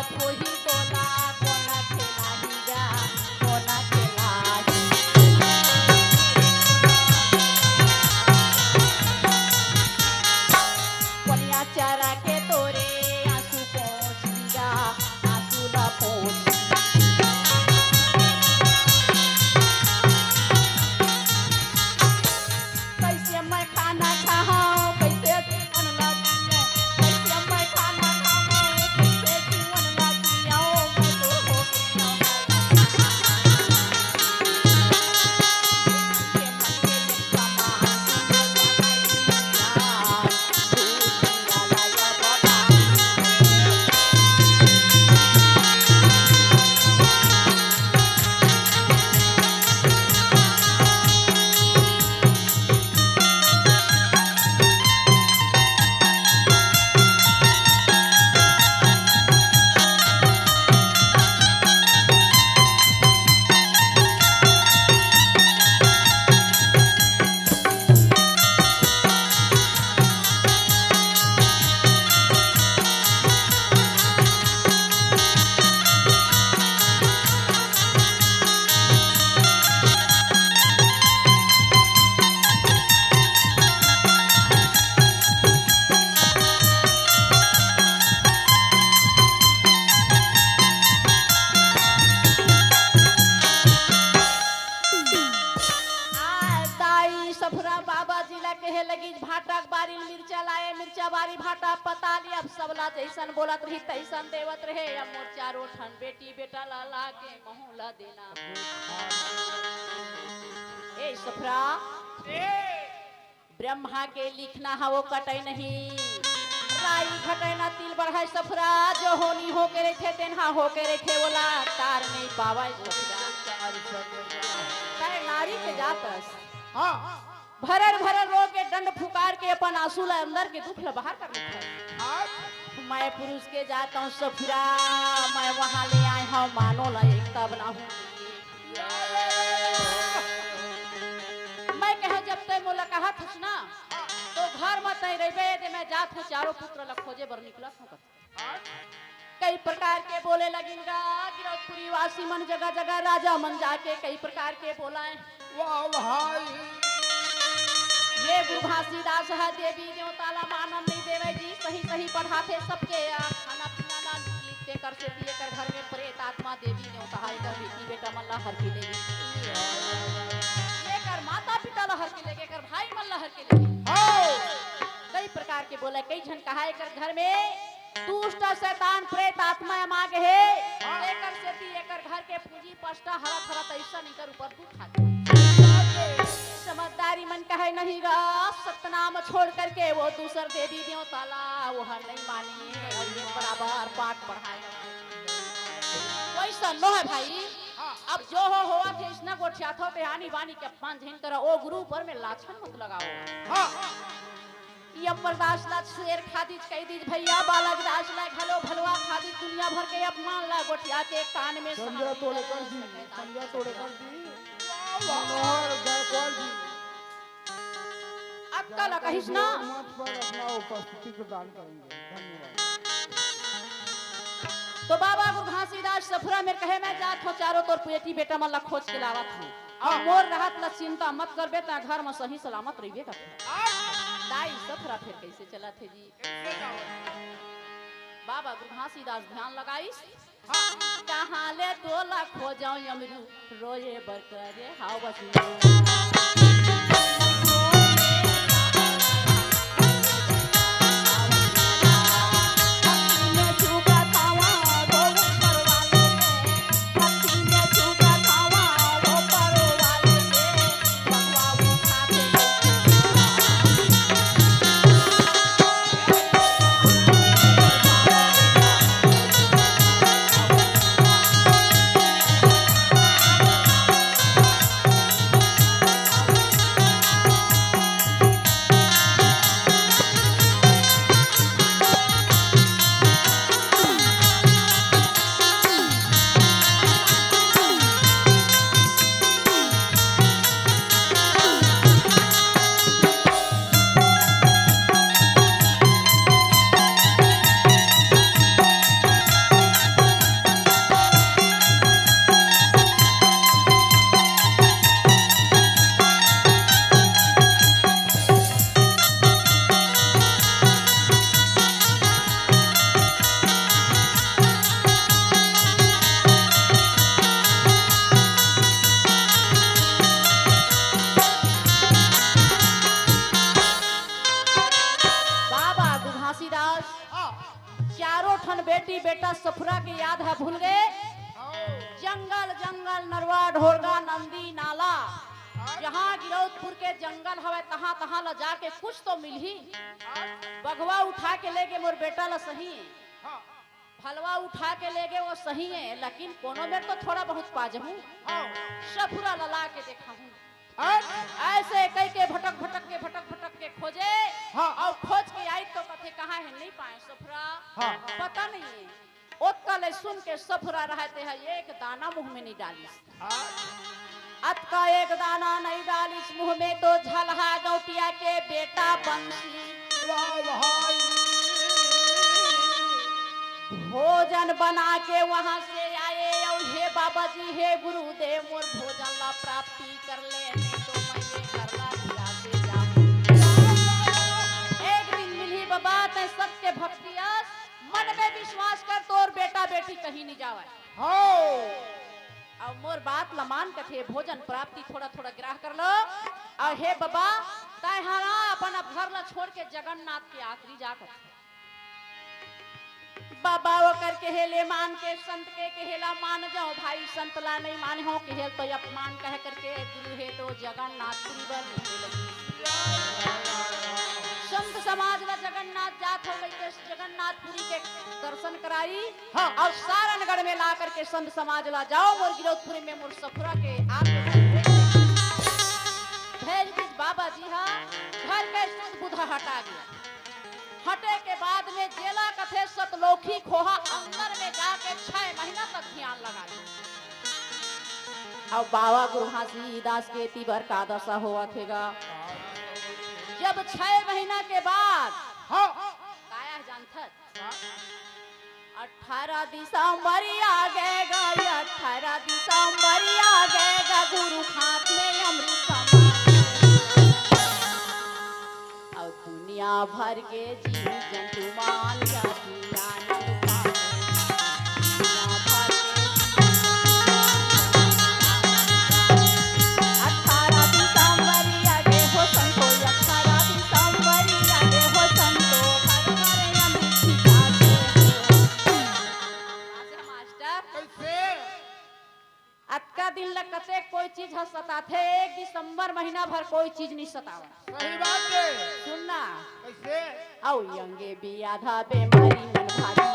आवत होही बोला कोना खेलाही गा कोना खेलाही कोनिया चरा के तोरे आंसू पोंछ दिया आंसू ला पोंछ कैसे मैं खाना खाऊं कैसे जीवन लाजियो कैसे मैं खाना खाऊं कैसे जीवन लाजियो मैं तो हो गई के मन के समा कहे लगी भाटा बारी मिर्चा लाए मिर्चा बारी भाटा पता ली अब सबला जैसन बोलत रही तैसन देवत रहे अब मोर चारों ठन बेटी बेटा ला ला के महूला देना ए सफरा ब्रह्मा के लिखना है वो कटे नहीं राई घटे ना तिल बढ़ाए सफरा जो होनी हो के रखे तेनहा हो के रखे बोला तार नहीं पावा नारी के जातस हाँ भरर भरर रो के दंड फुकार के अपन आंसू ला अंदर के दुख ला बाहर कर हाँ मैं पुरुष के जाता हूँ सफरा मैं वहां ले आए हूँ मानो ला एक तब ना हूँ मैं कहा जब तक मोला कहा था ना तो घर मत नहीं रहे दे मैं जात हूँ चारों पुत्र ला खोजे बर निकला हूँ कई प्रकार के बोले लगेगा गिरौदपुरी वासी मन जगह जगह राजा मन जाके कई प्रकार के बोलाए वाह भाई ये गुरु घासीदास है देवी देवताला मानन नहीं देवे जी सही सही पढ़ाते सबके खाना पीना ना लिखते कर से दिए कर घर में प्रेत आत्मा देवी देवता है कर बेटी बेटा मल्ला हर के ले कर माता पिता ला हर के लेके कर भाई मल्ला हर के लेके कई प्रकार के बोले कई जन कहा कर घर में दुष्ट शैतान प्रेत आत्मा मांगे है लेकर से दिए कर घर के पूंजी पष्टा हरा हरा ऐसा नहीं कर ऊपर दुख खाते समझदारी मन कहे नहीं गा सतनाम छोड़ करके वो दूसर देवी देवता ला वो हर नहीं मानी और ये बराबर पाठ पढ़ाए वैसा नो है भाई अब जो होवा थे इसना गोठिया थो पे आनी बानी के अपमान झेन करा ओ गुरु पर में लाछन मत लगाओ ये बर्दाश्त ला शेर खादीज कह दीज भैया बालक दास ला घलो भलवा खादी दुनिया भर के अपमान ला गोठिया के कान में संजय तोड़े कर दी मनोहर गायकवाड़ जी अक्कल कहिस ना मंच पर अपना उपस्थिति प्रदान करेंगे धन्यवाद। तो बाबा गुरु घासीदास सफरा में कहे मैं जात हो चारों तोर बेटी बेटा मन ला खोज के लावत हूं और मोर रहत ला चिंता मत करबे ता घर में सही सलामत रहिबे करथे दाई सफरा फिर कैसे चला थे जी बाबा गुरु घासीदास ध्यान लगाइस कहाँ ले 2 लाख हो जाऊं यमरू रोए बरकरे हाव बस बेटी बेटा सफुरा की याद है भूल गए। जंगल जंगल नरवा ढोरगा नंदी नाला जहाँ गिरौदपुर के जंगल हवे तहाँ तहाँ ला जाके कुछ तो मिल ही। बगवा उठा के ले गए मोर बेटा ला सही है, फलवा उठा के ले गए वो सही है, लेकिन कोनो में तो थोड़ा बहुत पाजहूँ सफुरा लला के देखा हूँ। ऐसे कई के भटक भटक के खोजे और खोज के आई तो कथे कहाँ है नहीं पाए सफुरा पता नहीं है। ओतकल सुन के सफुरा रहते हैं एक दाना मुंह में नहीं डाली। अत का एक दाना नहीं डाली मुंह में तो झलहा गौटिया के बेटा बंसी भोजन बना के वहां से आए और हे बाबा जी हे गुरुदेव मोर भोजन ला प्राप्ति कर ले नहीं तो मैं ये करला दिया से जाऊं। एक दिन मिली बाबा ते सबके भक्तियास मन में विश्वास कर तोर बेटा बेटी कहीं नहीं जावे। और मोर बात लमान कथे भोजन प्राप्ति थोड़ा थोड़ा ग्रह कर लो और हे बाबा तय हरा अपन घर ला छोड़ के जगन्नाथ के आखिरी जाकर बाबा वो करके हेले मान के संत के कहेला मान जाओ भाई संत ला नहीं मान हो के हेल तो अपमान कह करके गुरु है तो जगन्नाथपुरी बल संत समाज ला जगन्नाथ जात हो गई के जगन्नाथपुरी के दर्शन कराई और सारनगढ़ में ला करके संत समाज ला जाओ मोर गिरौदपुरी में मोर सफुरा के आप भेज दीज बाबा जी हाँ घर के सुध बुधा हटा गया। हटे के बाद में जेला कथे सतलोखी खोहा अंदर में जाके 6 महीना तक ध्यान लगा और बाबा गुरु हासी दास के तिबर का दशा हुआ थेगा। जब 6 महीना के बाद काया जानथत 18 दिसंबर आ गएगा 18 दिसंबर आ गएगा गुरु हाथ में अमृत दुनिया भर के जीव जंतु मान जाति आनंद पावे। 18 दिसंबर आगे हो संतो 18 दिसंबर आगे हो संतो घर घर अमृत मास्टर कैसे अतका दिन लग कते कोई चीज ह सताथे 1 दिसंबर महीना भर कोई चीज नहीं सतावा। सही बात है सुनना कैसे औ यंगे भी आधा बेमारी मन भारी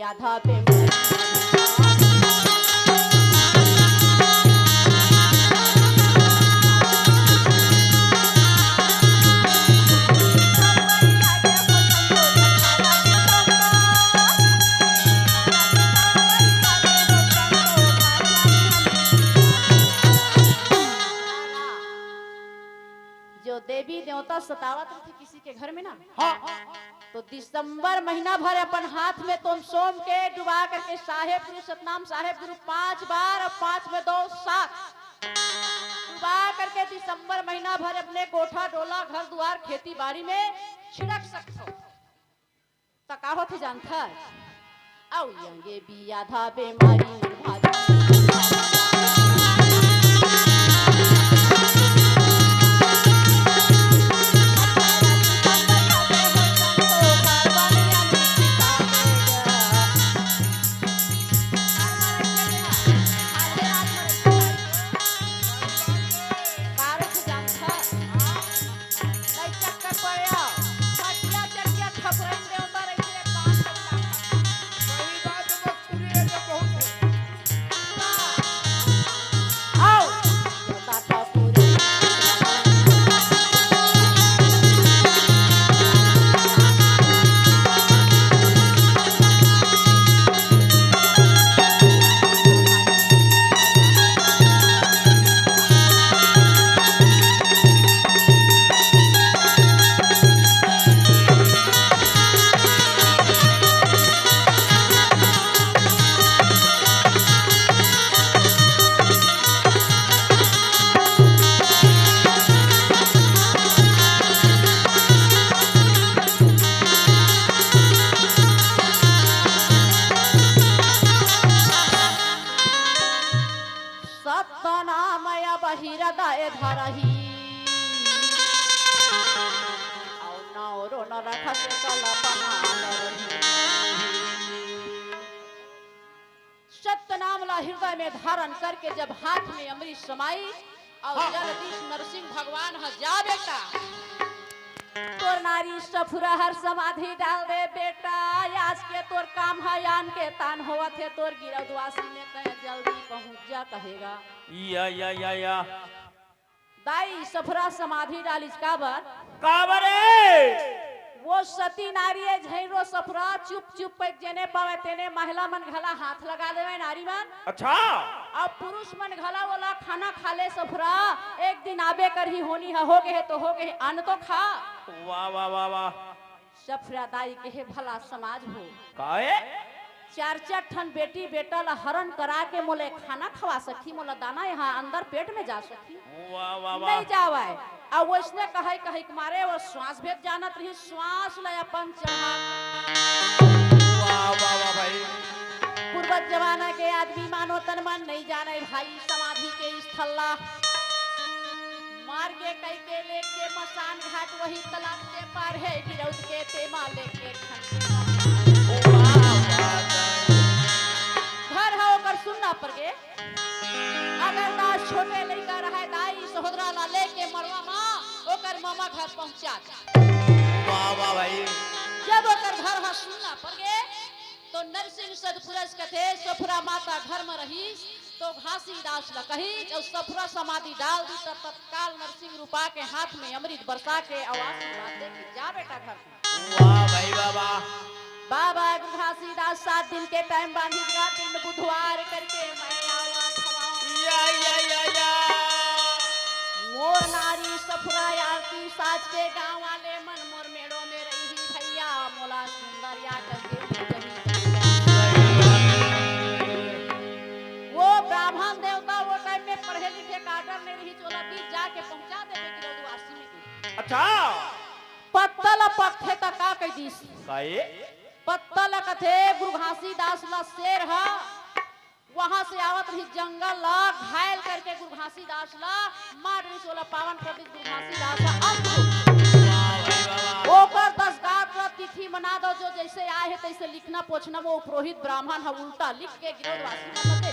आधा पे जो देवी देवता सतावत थे किसी के घर में ना तो दिसंबर महीना भर अपन हाथ में तुम सोम के डुबा करके साहेब गुरु सतनाम साहेब गुरु 5 बार और 5 में 2 7 डुबा करके दिसंबर महीना भर अपने कोठा डोला घर द्वार खेती बाड़ी में छिड़क सकते तो का होते जानता औ यंगे भी आधा बेमारी मन भारी सतनामय बहिरदय धरही औ नौरो न रखस कल्पना रही। सत्य नाम ला हृदय में धारण करके जब हाथ में अमृत समाई और जगदीश नरसिंह भगवान ह जा बेटा तोर नारी सफुरा हर समाधि डाल दे बेटा। आज के तोर काम है यान के तान होवत है तोर गिरदवासी में तय जल्दी पहुंच जा कहेगा। या दाई सफुरा समाधि डालिस काबर काबर है वो सती नारी है झैरो सफुरा चुप चुप पे जेने पावे तेने महिला मन घला हाथ लगा देवे नारी मन। अच्छा अब पुरुष मन घला वाला खाना खा ले सफुरा एक दिन आबे कर ही होनी है हो गए तो हो गए अन्न तो खा। वाह वाह वाह वाह सफुरा दाई के भला समाज हो काहे चार चार ठन बेटी बेटा ला हरण करा के मोले खाना खवा सकी मोला दाना यहाँ अंदर पेट में जा सकी वाह वाह वाह नहीं जावे। अब वैसने कहे कहे के मारे वो श्वास भेद जानत रही श्वास ले अपन चढ़ा। वाह वाह वाह भाई पूर्वज जमाना के आदमी मानो तन मन नहीं जाने भाई समाधि के स्थल ला मार के कई के लेके मसान घाट वही तालाब के पार है गिरौद के तेमा लेके घर है ओकर सुनना पर के अगर दास छोटे लड़का रहे दाई सहोदरा ला लेके मरवा माँ ओकर मामा घर पहुंचा वाह वाह भाई जब ओकर घर हा सुनना पर गे तो नरसिंह सदपुरस कथे सफुरा माता घर में रही तो घासीदास ला कही जब सफुरा समाधि डाल दी तब तत्काल नरसिंह रूपा के हाथ में अमृत बरसा के आवाज दे के जा बेटा घर वाह भाई बाबा बाबा घासीदास 7 दिन के टाइम बांधी दिन बुधवार करके मैं आवत या मोर नारी सफुरा आरती साज के गांव वाले मन मोर मेड़ो में रही भैया मोला सुंदर या करके वो ब्राह्मण देवता वो टाइम में पढ़े लिखे काटर ने रही चोला बीच जाके पहुंचा दे गिरदवासी में। अच्छा पत्तल पत्थे तक का कह दीस काहे पत्तल कथे गुरु घासीदास ला शेर है वहां से आवत रही जंगल ला घायल करके गुरु घासीदास ला मार रही सोला पावन पवित्र गुरु घासीदास ला अंत वाह भाई बाबा ओकर 10 गात ला तिथि मना दो जो जैसे आए है तैसे लिखना पोछना वो पुरोहित ब्राह्मण है उल्टा लिख के गिरदवासी में दे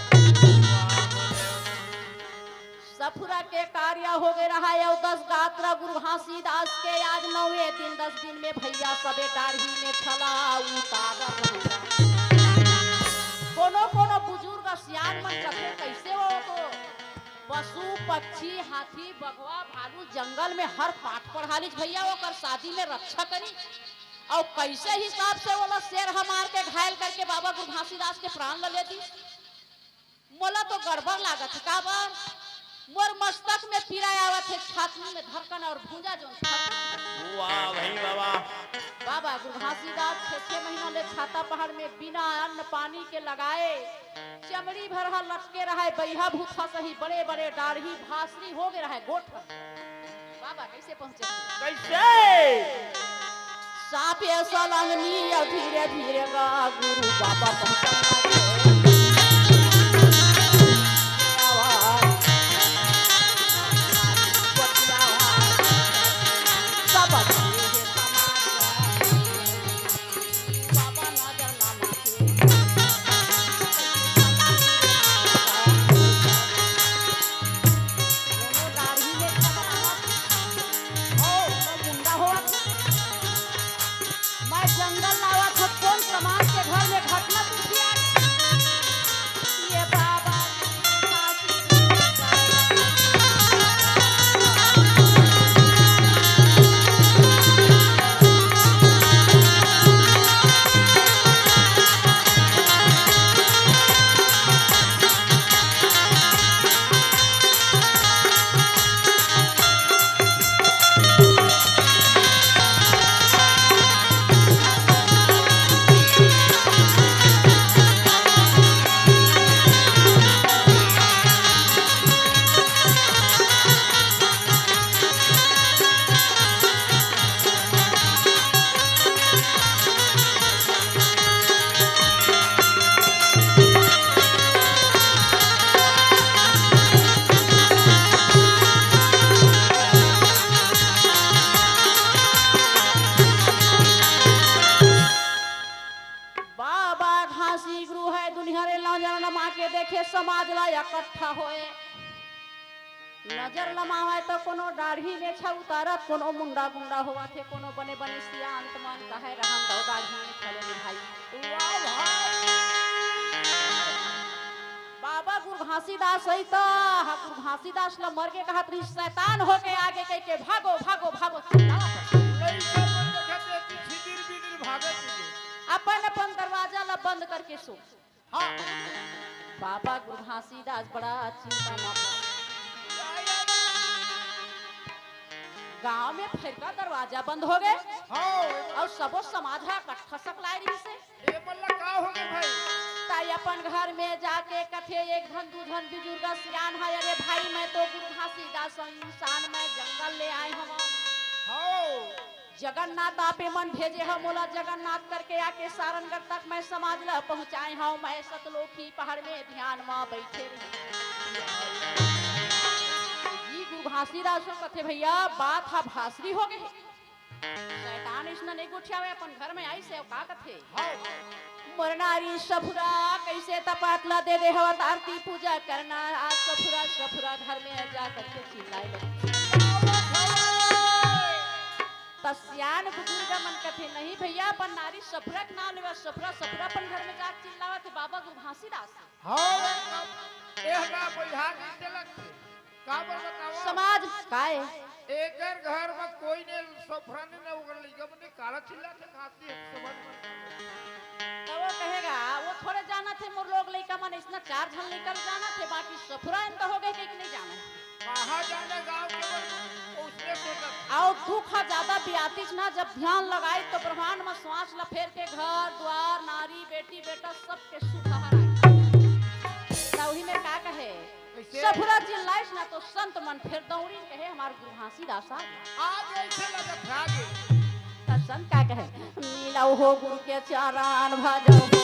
सफुरा के कार्य हो गए रहा है 10 गात्रा गुरु घासीदास के आज 9वें दिन 10 दिन में भैया सबे डाढ़ी में छला उतार कोनो बुजुर्ग सियान मन कथे कैसे हो तो पशु पक्षी हाथी बगवा भालू जंगल में हर पाठ पढ़ाली भैया ओकर शादी में रक्षा करी और कैसे हिसाब से वो शेर हमार के घायल करके बाबा गुरु घासीदास के प्राण ले दी मोला तो गड़बड़ लागत का बार मोर मस्तक में पीड़ा आवत है छाती में धड़कन और भूंजा जो वाह भाई बाबा बाबा गुरु घासीदास 6 महीना ले छाता पहाड़ में बिना अन्न पानी के लगाए चमड़ी भरहा लटके रहा बैहा भूखा सही बड़े बड़े दाढ़ी भासरी हो गए रहा गोठ बाबा कैसे पहुंचे कैसे सापे सलंगनी धीरे धीरे गा गुरु बाबा पहुंचा जंगल लावा था कौन समाज के घर में घटना कुछ इकट्ठा होए नजर लमावे तो कोनो दाढ़ी ने छा उतारत कोनो मुंडा गुंडा होवा थे कोनो बने बने सियांत मन कहे रहम दो दाढ़ी ने चले रे भाई वाह भाई बाबा गुरु घासीदास है तो गुरु घासीदास ल मर के कहत रही शैतान होके आगे कह के भागो भागो भागो चिल्लावा नहीं सब देखते कि छिदिर बिदिर भागत के अपन अपन दरवाजा ला बंद करके सो हां बाबा गुरु घासीदास बड़ा चिंता में गांव में फिर का दरवाजा बंद हो गए हां और सबो समाज है इकट्ठा सकलाई रही से ये मल्ला का हो गए भाई ताई अपन घर में जाके कथे एक धन दू धन बुजुर्ग सियान है अरे भाई मैं तो गुरु घासीदास इंसान में जंगल ले आए हम हां जगन्नाथ आपे मन भेजे हम मोला जगन्नाथ करके आके सारंगढ़ तक मैं समाज ला पहुंचाए हूं मैं सतलोकी पहाड़ में ध्यान में बैठे रही जी गुरु घासीदास कथे भैया बात हा भासरी हो गई शैतान इसने नहीं गुठियावे अपन घर में आई से का कथे हां मरनारी सफुरा कैसे तपातला दे दे हवा आरती पूजा करना आज सफुरा घर में जा करके चिल्लाए लगी तस्यान बुजुर्ग मन कथे नहीं भैया अपन नारी सफुरा के नाम लेवा सफुरा अपन घर में जा चिल्लावा थे बाबा गुरु घासीदास हां एहना बुझा के देलक का बताओ समाज काए एकर घर में कोई ने सफराने न उगल लइका मने काला चिल्ला से खाती है समझ तो वो कहेगा वो थोड़े जाना थे मोर लोग लइका मन इसना 4 झन लेकर जाना थे बाकी सफुरा इनका हो गए कि नहीं जाना कहां जाने गांव के उसने सोचा आओ दुख ज्यादा बियातिस ना जब ध्यान लगाए तो ब्रह्मांड में श्वास ला फेर के घर द्वार नारी बेटी बेटा सबके सुधार आए वही में का कहे सफुरा चिल्लाइस ना तो संत मन फिर दौड़ी कहे हमार गुरु घासीदास आज ऐसे लगत आगे त संत का कहे मिला हो गुरु के चरण भजो हो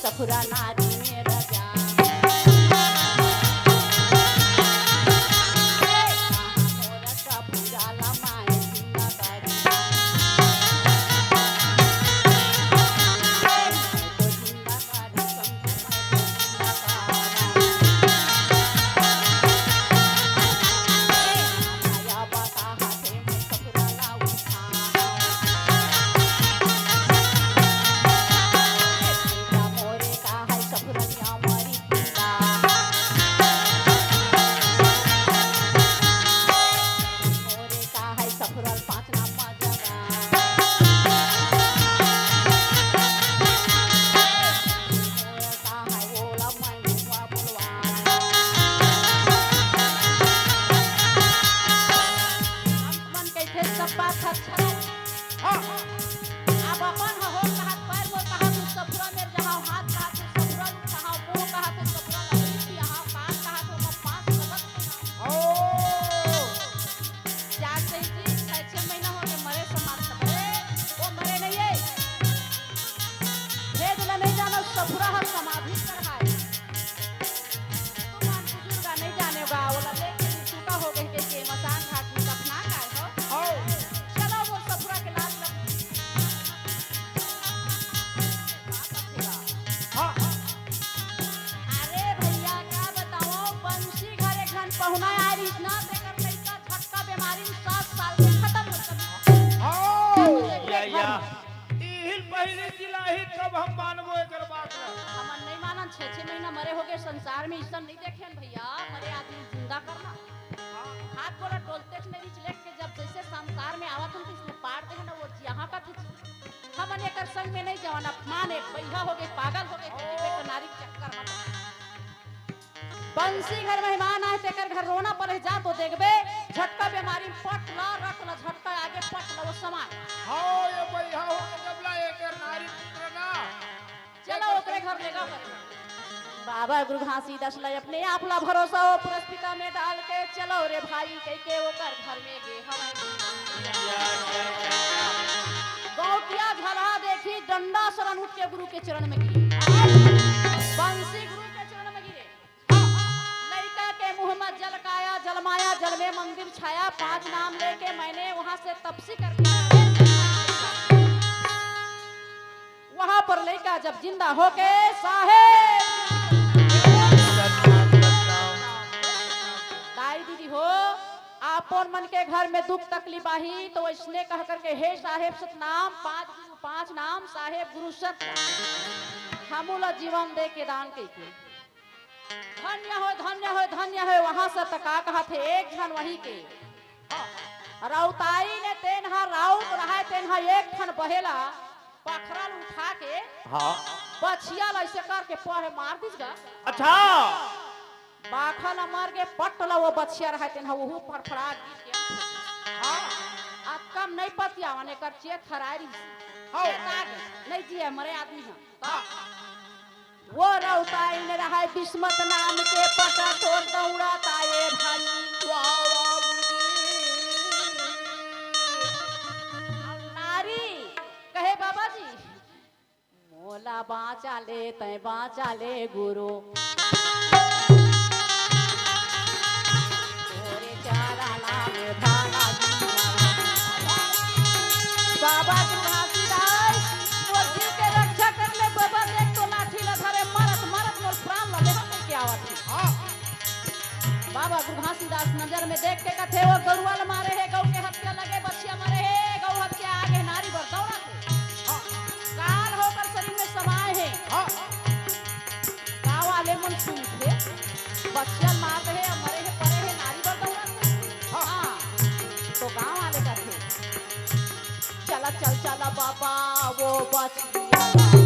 सफुरा पहिली जिलाही तब हम मानबो एकर बात ना। हमन नहीं मानन 6-6 महीना मरे हो गए संसार में ईसन नहीं देखेन भैया मरे आदमी जिंदा करना हाथ गोड़ा डोलते से नहीं लेट के जब जैसे संसार में आवत हम इसने पार दे ना वो यहाँ का थी हमन एकर संग में नहीं जवान अपमान एक भैया हो गए पागल हो गए तेरी पे नारी के चक्कर में बंसी घर मेहमान आए तेकर घर रोना पड़े जा तो देखबे झटका बीमारी पटला रखला झटका आगे पटला वो समान हां ये भैया हो जबला एकर नारी पुत्र ना चलो ओकरे घर लेगा पर बाबा गुरु घासी दसला अपने आप ला भरोसा हो पुरस्पिता में डाल के चलो रे भाई कह के ओकर घर में गे गौटिया झला देखी डंडा शरण उठ के गुरु के चरण में गिरी बंसी गुरु के चरण में गिरे लड़का के मुंह में जल काया जलमाया जल में मंदिर छाया 5 नाम लेके मैंने वहां से तपसी करके वहां पर लड़का जब जिंदा होके साहेब दाई दीदी हो आपन मन के घर में दुख तकलीफ आई तो इसने कह करके हे साहेब सतनाम 5 नाम साहेब गुरु सत्य हमूला जीवन दे के दान के धन्य हो धन्य हो धन्य हो वहां से तका कहा थे एक धन वही के राउताई ने तेनहा राउत रहा तेनहा एक धन बहेला पखरा उठा के हाँ बछिया ऐसे करके पहे मार दीसगा अच्छा बाखा न मार के पटला वो बछिया रहा तेनहा वो फड़फड़ा गिर के हां आ कम नहीं पतिया माने कर चे थरारी हां नहीं जी मरे आदमी है वो रौताई ने रहा बिस्मत नाम के पटा तोड़ दौड़ाता ये भाई वाह नारी कहे बाबा जी मोला बाचा ले गुरु तोरे चारा नाम भाना बाबा की घासीदास वो दिल के रक्षा कर ले बाबा देख तो लाठी ल धरे मरत मोर प्राण ल देह में क्या आवत हां बाबा गुरु घासीदास नजर में देख के कथे वो गरुवाल मारे है गौ के हत्या लगे बच्चिया मारे है गौ हत्या आगे नारी बर दौड़ा हां काल होकर शरीर में समाये है हां गांव वाले मन सुन थे बच्चिया मार रहे है मरे है परे है नारी बर दौड़ा हां तो गांव वाले का थे चला बाबा वो बच गया